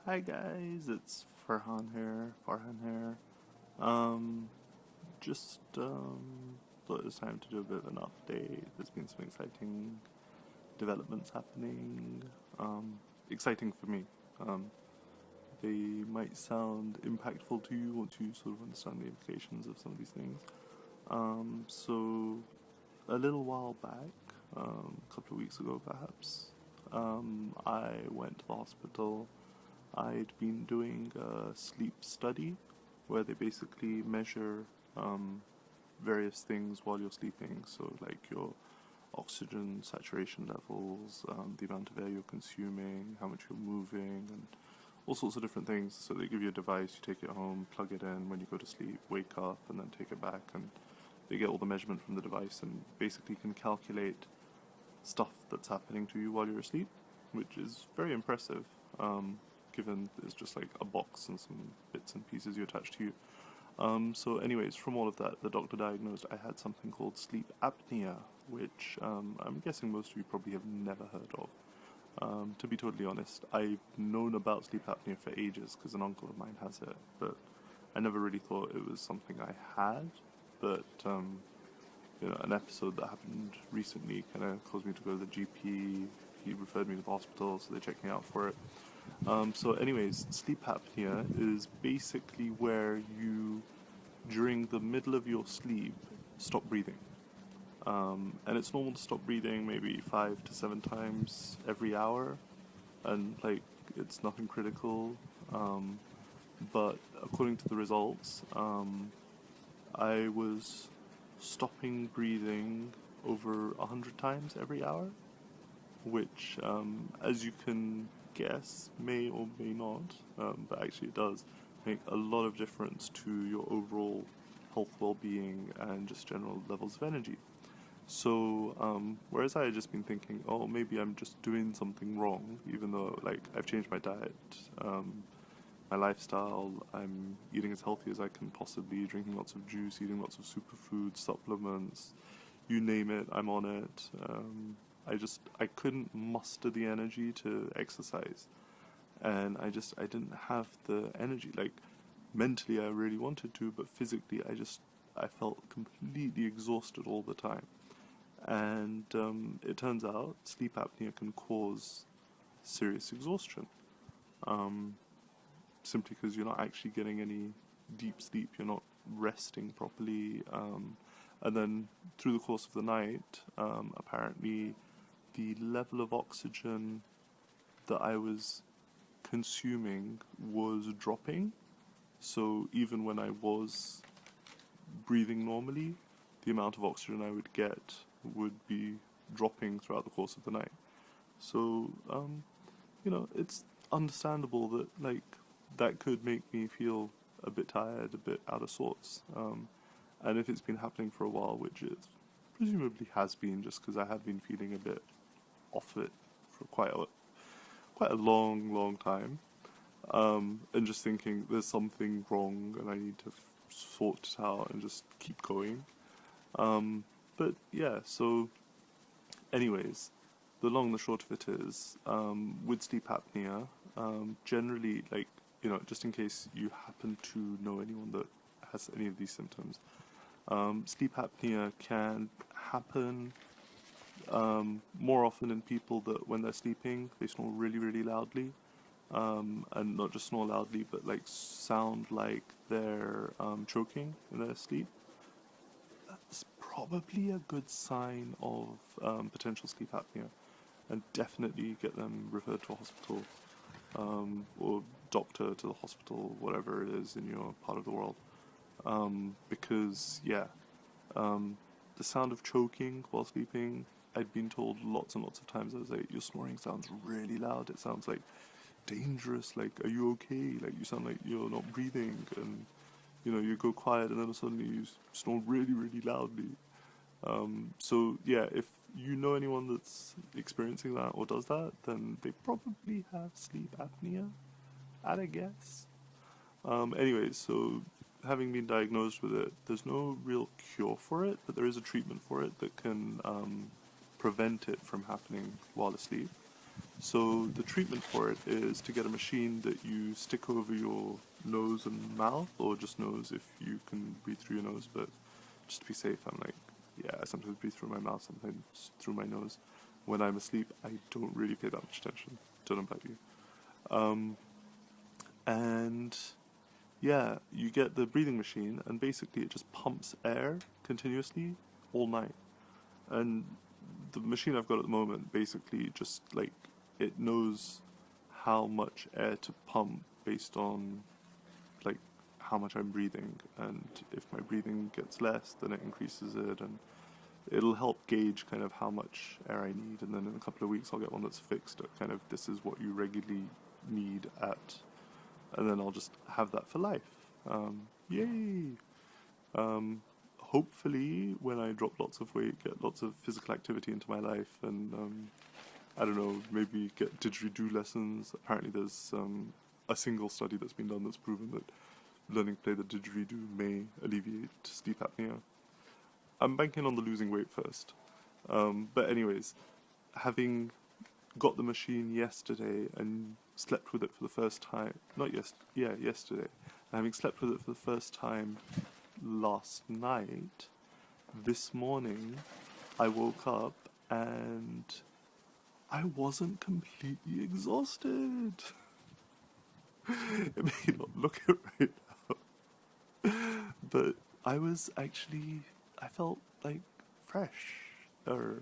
Hi guys, it's Farhan here. Um, just thought it was time to do a bit of an update. There's been some exciting developments happening. Exciting for me. Um, they might sound impactful to you once you sort of understand the implications of some of these things. So a little while back, a couple of weeks ago perhaps, I went to the hospital. I'd been doing a sleep study where they basically measure um, various things while you're sleeping. So, like your oxygen saturation levels, the amount of air you're consuming, how much you're moving, and all sorts of different things. So, they give you a device, you take it home, plug it in when you go to sleep, wake up, and then take it back. And they get all the measurement from the device and basically can calculate stuff that's happening to you while you're asleep, which is very impressive, given it's just like a box and some bits and pieces you attach to you. So, anyways, from all of that, the doctor diagnosed I had something called sleep apnea, which I'm guessing most of you probably have never heard of. To be totally honest, I've known about sleep apnea for ages because an uncle of mine has it, but I never really thought it was something I had. But an episode that happened recently kind of caused me to go to the GP. He referred me to the hospital, so they checked me out for it. Anyways, sleep apnea is basically where you, during the middle of your sleep, stop breathing. And it's normal to stop breathing maybe 5 to 7 times every hour, and like it's nothing critical. Um, but according to the results, I was stopping breathing over 100 times every hour, which, as you can guess, may or may not, but actually it does make a lot of difference to your overall health, well-being, and just general levels of energy. So, whereas I had just been thinking, oh, maybe I'm just doing something wrong, even though like I've changed my diet, my lifestyle, I'm eating as healthy as I can possibly, drinking lots of juice, eating lots of superfoods, supplements, you name it, I'm on it. I couldn't muster the energy to exercise, and I didn't have the energy. Like mentally, I really wanted to, but physically, I felt completely exhausted all the time. And it turns out sleep apnea can cause serious exhaustion. Um, Simply because you're not actually getting any deep sleep, you're not resting properly. And then through the course of the night, apparently the level of oxygen that I was consuming was dropping. So even when I was breathing normally, the amount of oxygen I would get would be dropping throughout the course of the night. So, it's understandable that, like, that could make me feel a bit tired, a bit out of sorts. And if it's been happening for a while, which it presumably has been, just because I have been feeling a bit off it for quite a long, long time, and just thinking there's something wrong and I need to sort it out and just keep going. But yeah, so anyways, the long and the short of it is, with sleep apnea, generally, like, just in case you happen to know anyone that has any of these symptoms, sleep apnea can happen more often in people that when they're sleeping, they snore really, really loudly. And not just snore loudly, but like sound like they're choking in their sleep. That's probably a good sign of potential sleep apnea, and definitely get them referred to a hospital, or doctor to the hospital, whatever it is in your part of the world. Because, yeah, um, the sound of choking while sleeping, I'd been told lots and lots of times, I was like, your snoring sounds really loud. It sounds like dangerous. Like, are you okay? Like, you sound like you're not breathing. And, you go quiet and then suddenly you snore really, really loudly. So yeah, if you know anyone that's experiencing that or does that, then they probably have sleep apnea, I'd a guess. Anyways, so having been diagnosed with it, there's no real cure for it, but there is a treatment for it that can prevent it from happening while asleep. So the treatment for it is to get a machine that you stick over your nose and mouth, or just nose if you can breathe through your nose, but just to be safe, I'm like, yeah, I sometimes breathe through my mouth, sometimes through my nose. When I'm asleep, I don't really pay that much attention. Don't know about you. Um, and yeah, you get the breathing machine, and basically it just pumps air continuously all night. And the machine I've got at the moment basically just like it knows how much air to pump based on like how much I'm breathing, and if my breathing gets less, then it increases it, and it'll help gauge kind of how much air I need. And then in a couple of weeks, I'll get one that's fixed at kind of this is what you regularly need at, and then I'll just have that for life. Yay! Hopefully, when I drop lots of weight, get lots of physical activity into my life, and I don't know, maybe get didgeridoo lessons. Apparently, there's a single study that's been done that's proven that learning to play the didgeridoo may alleviate sleep apnea. I'm banking on the losing weight first. But anyways, having got the machine yesterday and slept with it for the first time, not yesterday, having slept with it for the first time last night, this morning I woke up and I wasn't completely exhausted. It may not look it right now, but I was actually, I felt like fresh. Or,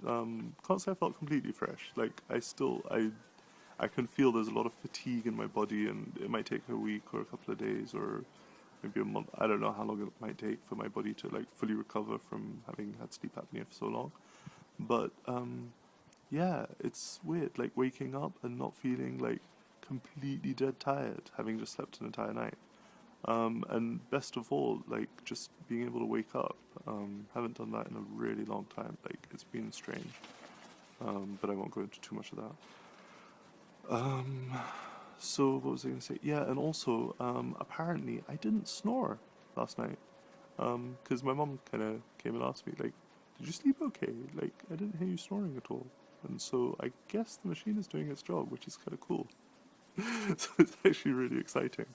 can't say I felt completely fresh. Like, I can feel there's a lot of fatigue in my body, and it might take a week or a couple of days or maybe a month. I don't know how long it might take for my body to like fully recover from having had sleep apnea for so long. But yeah, it's weird, like waking up and not feeling like completely dead tired, having just slept an entire night. And best of all, like just being able to wake up. Haven't done that in a really long time. Like it's been strange. But I won't go into too much of that. So what was I going to say? Yeah, and also, apparently I didn't snore last night. Because my mom kind of came and asked me, like, did you sleep okay? Like, I didn't hear you snoring at all. And so I guess the machine is doing its job, which is kind of cool. So it's actually really exciting.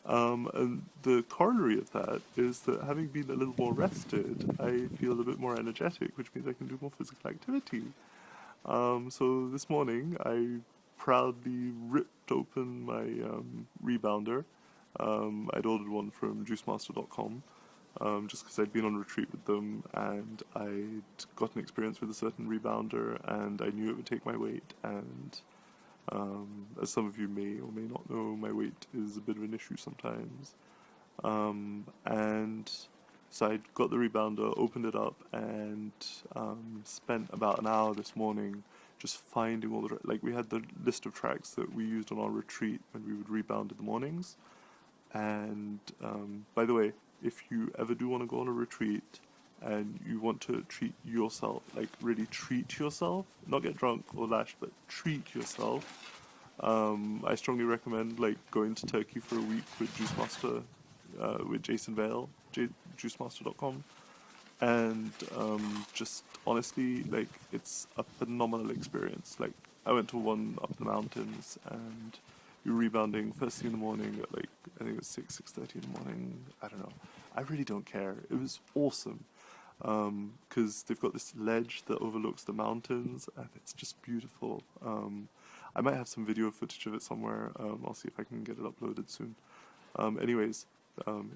And the corollary of that is that having been a little more rested, I feel a bit more energetic, which means I can do more physical activity. So this morning, I proudly ripped open my rebounder. I'd ordered one from juicemaster.com just because I'd been on retreat with them and I'd got an experience with a certain rebounder and I knew it would take my weight. And as some of you may or may not know, my weight is a bit of an issue sometimes. And so I got the rebounder, opened it up, and spent about an hour this morning just finding all the like we had the list of tracks that we used on our retreat when we would rebound in the mornings. And by the way, if you ever do want to go on a retreat and you want to treat yourself, like really treat yourself, not get drunk or lashed, but treat yourself, I strongly recommend like going to Turkey for a week with Juice Master, with Jason Vale, juicemaster.com, and just honestly, like it's a phenomenal experience. Like I went to one up in the mountains, and we were rebounding first thing in the morning at like I think it was 6:30 in the morning. I don't know. I really don't care. It was awesome because they've got this ledge that overlooks the mountains, and it's just beautiful. I might have some video footage of it somewhere. I'll see if I can get it uploaded soon. Anyways,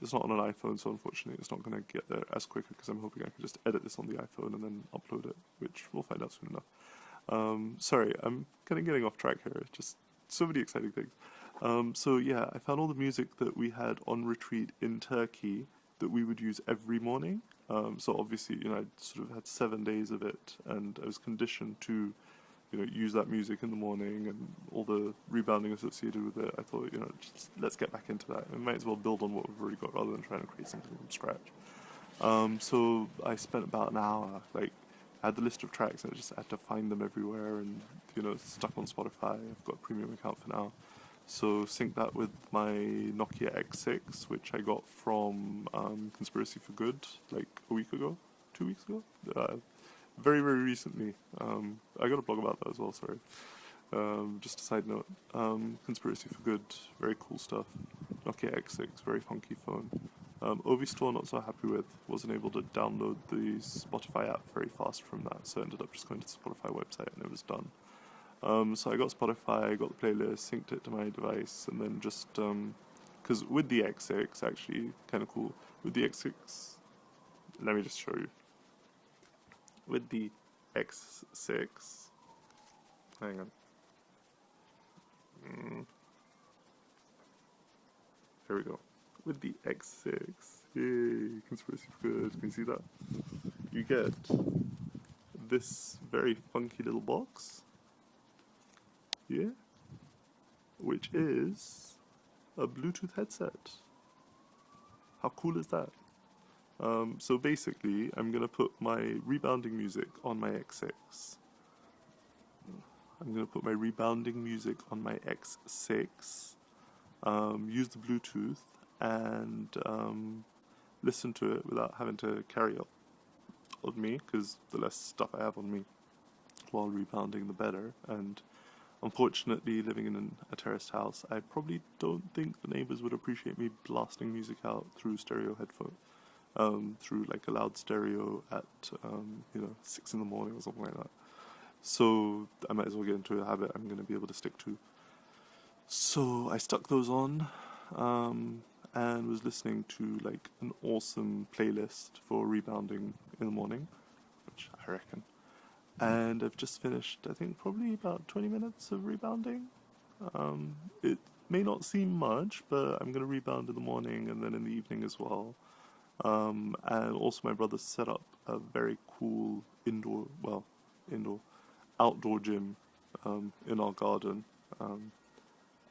it's not on an iPhone, so unfortunately it's not going to get there as quick because I'm hoping I can just edit this on the iPhone and then upload it, which we'll find out soon enough. Sorry, I'm kind of getting off track here. Just so many exciting things. So yeah, I found all the music that we had on retreat in Turkey that we would use every morning. So obviously, you know, I sort of had 7 days of it, and I was conditioned to, you know, use that music in the morning and all the rebounding associated with it. I thought, you know, just let's get back into that. We might as well build on what we've already got rather than trying to create something from scratch. So I spent about an hour, like, I had the list of tracks and I just had to find them everywhere and, you know, stuck on Spotify. I've got a premium account for now. So sync that with my Nokia X6, which I got from Conspiracy for Good, like a week ago, 2 weeks ago. Very, very recently. I got a blog about that as well, sorry. Just a side note. Conspiracy for Good, very cool stuff. Nokia X6, very funky phone. Ovi Store, not so happy with. Wasn't able to download the Spotify app very fast from that, so I ended up just going to the Spotify website and it was done. So I got Spotify, I got the playlist, synced it to my device, and then just because with the X6, actually, kind of cool. With the X6, let me just show you. With the X6, hang on. Here we go. With the X6, yay, conspiracy for good. Can you see that? You get this very funky little box, yeah, which is a Bluetooth headset. How cool is that? So basically, I'm gonna put my rebounding music on my X6. I'm gonna put my rebounding music on my X6. Use the Bluetooth and listen to it without having to carry it on me, because the less stuff I have on me while rebounding, the better. And unfortunately, living in a terraced house, I probably don't think the neighbors would appreciate me blasting music out through stereo headphone, through like a loud stereo at 6 in the morning or something like that. So I might as well get into a habit I'm going to be able to stick to. So I stuck those on, and was listening to like an awesome playlist for rebounding in the morning, which I reckon. And I've just finished, I think, probably about 20 minutes of rebounding. It may not seem much, but I'm going to rebound in the morning and then in the evening as well. And also my brother set up a very cool outdoor gym in our garden.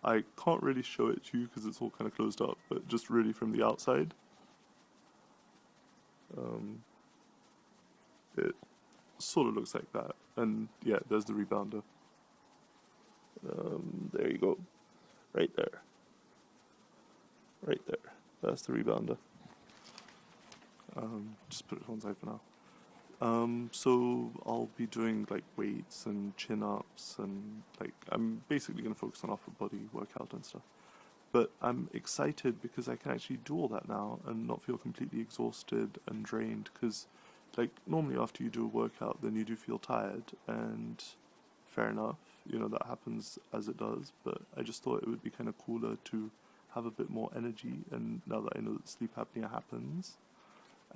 I can't really show it to you because it's all kind of closed up, but just really from the outside, um, it sort of looks like that. And yeah, there's the rebounder. There you go. Right there. Right there. That's the rebounder. Just put it to one side for now. So I'll be doing like weights and chin ups, and like I'm basically going to focus on upper body workout and stuff. But I'm excited because I can actually do all that now and not feel completely exhausted and drained. Because, like, normally after you do a workout, then you do feel tired, and fair enough, that happens as it does. But I just thought it would be kind of cooler to have a bit more energy. And now that I know that sleep apnea happens,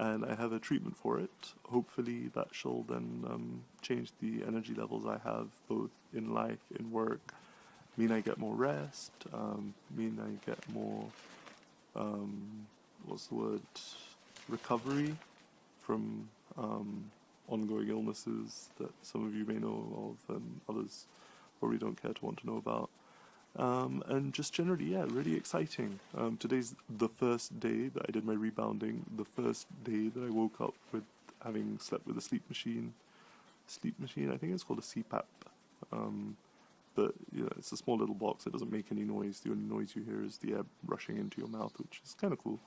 and I have a treatment for it, hopefully that shall then change the energy levels I have both in life, in work, mean I get more rest, mean I get more, recovery from ongoing illnesses that some of you may know of and others probably don't care to want to know about. And just generally, yeah, really exciting. Today's the first day that I did my rebounding, the first day that I woke up with having slept with a sleep machine. I think it's called a CPAP. But yeah, it's a small little box. It doesn't make any noise. The only noise you hear is the air rushing into your mouth, which is kind of cool.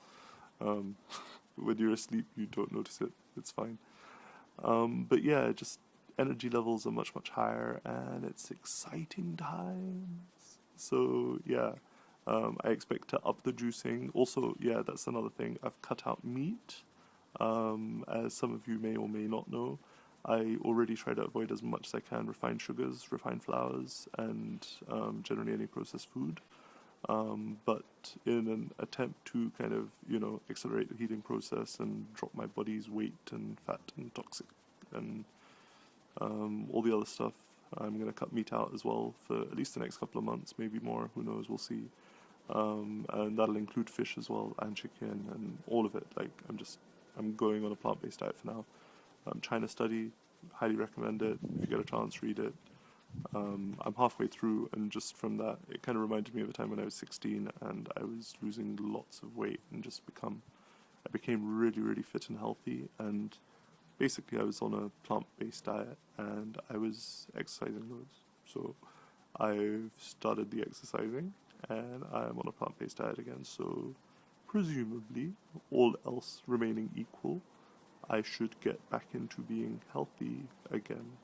When you're asleep, you don't notice it. It's fine. But yeah, just energy levels are much, much higher, and it's exciting times. So yeah, I expect to up the juicing. Also, yeah, that's another thing. I've cut out meat. As some of you may or may not know, I already try to avoid as much as I can refined sugars, refined flours, and generally any processed food. But in an attempt to kind of, accelerate the healing process and drop my body's weight and fat and toxic and all the other stuff, I'm going to cut meat out as well for at least the next couple of months, maybe more, who knows, we'll see. And that'll include fish as well, and chicken, and all of it. Like, I'm going on a plant-based diet for now. China Study, highly recommend it. If you get a chance, read it. I'm halfway through, and just from that, it kind of reminded me of a time when I was 16 and I was losing lots of weight and I became really, really fit and healthy. And basically, I was on a plant-based diet and I was exercising loads. So I've started the exercising and I'm on a plant-based diet again. So presumably, all else remaining equal, I should get back into being healthy again.